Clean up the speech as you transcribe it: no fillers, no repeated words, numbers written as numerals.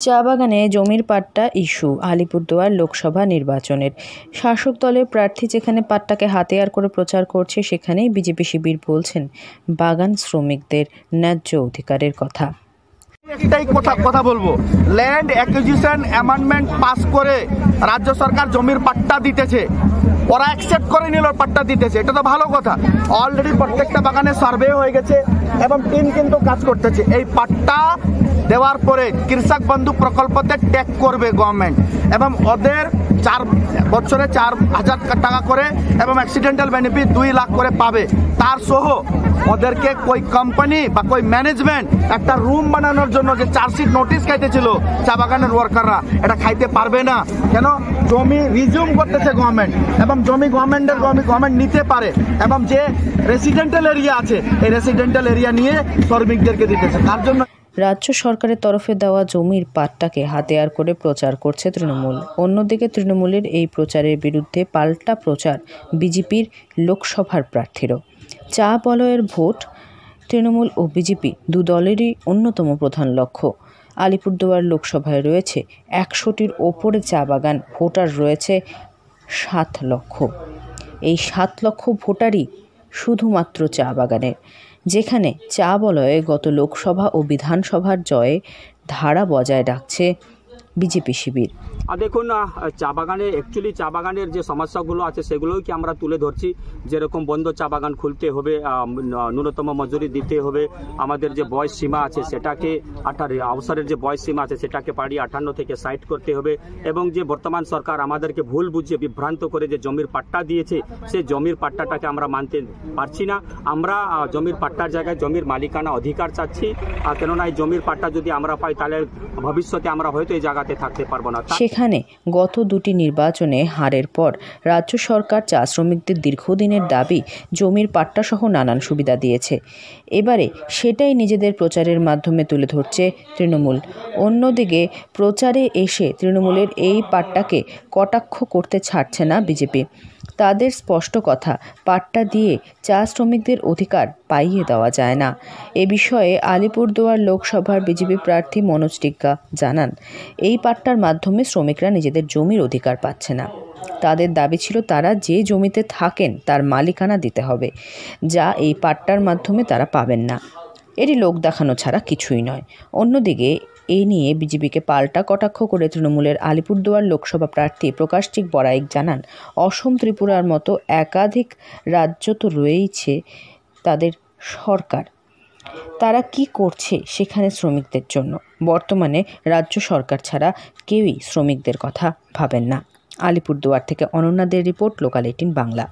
চা বাগানে জমির পাট্টা ইস্যু আলিপুরদুয়ার লোকসভা নির্বাচনের। শাসক দলের প্রার্থী যেখানে পাট্টাকে হাতিয়ার করে প্রচার করছে, সেখানেই বিজেপি শিবির বলছেন বাগান শ্রমিকদের ন্যায্য অধিকারের কথা। একটাই কথা বলবো, ল্যান্ড অ্যাকুইজিশন অ্যামেন্ডমেন্ট পাস করে রাজ্য সরকার জমির পাট্টা দিতেছে, ওরা অ্যাকসেপ্ট করে নিল পাট্টা দিতেছে, এটা তো ভালো কথা। অলরেডি প্রত্যেকটা বাগানে সার্ভে হয়ে গেছে এবং টিম কিন্তু কাজ করতেছে। এই পাট্টা দেওয়ার পরে কৃষক বন্ধু প্রকল্পতে ট্যাগ করবে গভর্নমেন্ট এবং ওদের 4 বছরে 4,000 টাকা করে এবং অ্যাক্সিডেন্টাল বেনিফিট 2 লাখ করে পাবে। তার সহ ওদেরকে কই কোম্পানি বা কই ম্যানেজমেন্ট একটা রুম বানানোর জন্য যে চার্জশিট নোটিশ খাইতেছিল চা বাগানের ওয়ার্কাররা, এটা খাইতে পারবে না। কেন? জমি রিজিউম করতেছে গভর্নমেন্ট এবং জমি গভর্নমেন্ট নিতে পারে এবং যে রেসিডেন্টাল এরিয়া আছে এই রেসিডেন্টাল এরিয়া নিয়ে শ্রমিকদেরকে দিতেছে। তার জন্য রাজ্য সরকারের তরফে দেওয়া জমির পাট্টাকে হাতিয়ার করে প্রচার করছে তৃণমূল। অন্যদিকে তৃণমূলের এই প্রচারের বিরুদ্ধে পাল্টা প্রচার বিজেপির লোকসভার প্রার্থীরও। চা বলয়ের ভোট তৃণমূল ও বিজেপি দু দলেরই অন্যতম প্রধান লক্ষ্য। আলিপুরদুয়ার লোকসভায় রয়েছে 100টির ওপরে চা বাগান, ভোটার রয়েছে 7 লক্ষ। এই 7 লক্ষ ভোটারই শুধুমাত্র চা বাগানের, যেখানে চা বলয়ে গত লোকসভা ও বিধানসভার জয়ে ধারা বজায় রাখছে বিজেপি শিবির। দেখুন, চা বাগানে অ্যাকচুয়ালি চা বাগানের যে সমস্যাগুলো আছে সেগুলোই কি আমরা তুলে ধরছি। যেরকম বন্ধ চা বাগান খুলতে হবে, ন্যূনতম মজুরি দিতে হবে, আমাদের যে বয়স সীমা আছে সেটাকে অবসরের যে বয়স সীমা আছে সেটাকে বাড়িয়ে 58 থেকে 60 করতে হবে এবং যে বর্তমান সরকার আমাদেরকে ভুল বুঝিয়ে বিভ্রান্ত করে যে জমির পাট্টা দিয়েছে সেই জমির পাট্টাটাকে আমরা মানতে পারছি না। আমরা জমির পাট্টার জায়গায় জমির মালিকানা অধিকার চাচ্ছি, কেননা এই জমির পাট্টা যদি আমরা পাই তাহলে ভবিষ্যতে আমরা হয়তো এই জায়গাতে থাকতে পারবো না। সেখানে গত 2টি নির্বাচনে হারের পর রাজ্য সরকার চা শ্রমিকদের দীর্ঘদিনের দাবি জমির পাট্টা সহ নানান সুবিধা দিয়েছে। এবারে সেটাই নিজেদের প্রচারের মাধ্যমে তুলে ধরছে তৃণমূল। অন্যদিকে প্রচারে এসে তৃণমূলের এই পাট্টাকে কটাক্ষ করতে ছাড়ছে না বিজেপি। তাদের স্পষ্ট কথা, পাট্টা দিয়ে চা শ্রমিকদের অধিকার পাইয়ে দেওয়া যায় না। এ বিষয়ে আলিপুরদুয়ার লোকসভার বিজেপি প্রার্থী মনোজ টিগ্গা জানান, এই পাট্টার মাধ্যমে শ্রমিকরা নিজেদের জমির অধিকার পাচ্ছে না। তাদের দাবি ছিল তারা যে জমিতে থাকেন তার মালিকানা দিতে হবে, যা এই পাট্টার মাধ্যমে তারা পাবেন না। এটি লোক দেখানো ছাড়া কিছুই নয়। অন্যদিকে এ নিয়ে বিজেপিকে পাল্টা কটাক্ষ করে তৃণমূলের আলিপুরদুয়ার লোকসভা প্রার্থী প্রকাশচিক বড়াইক জানান, অসম ত্রিপুরার মতো একাধিক রাজ্য তো রয়েইছে তাদের সরকার, তারা কি করছে সেখানে শ্রমিকদের জন্য? বর্তমানে রাজ্য সরকার ছাড়া কেউই শ্রমিকদের কথা ভাবেন না। আলিপুরদুয়ার থেকে অনন্যাদের রিপোর্ট, লোকাল 18 বাংলা।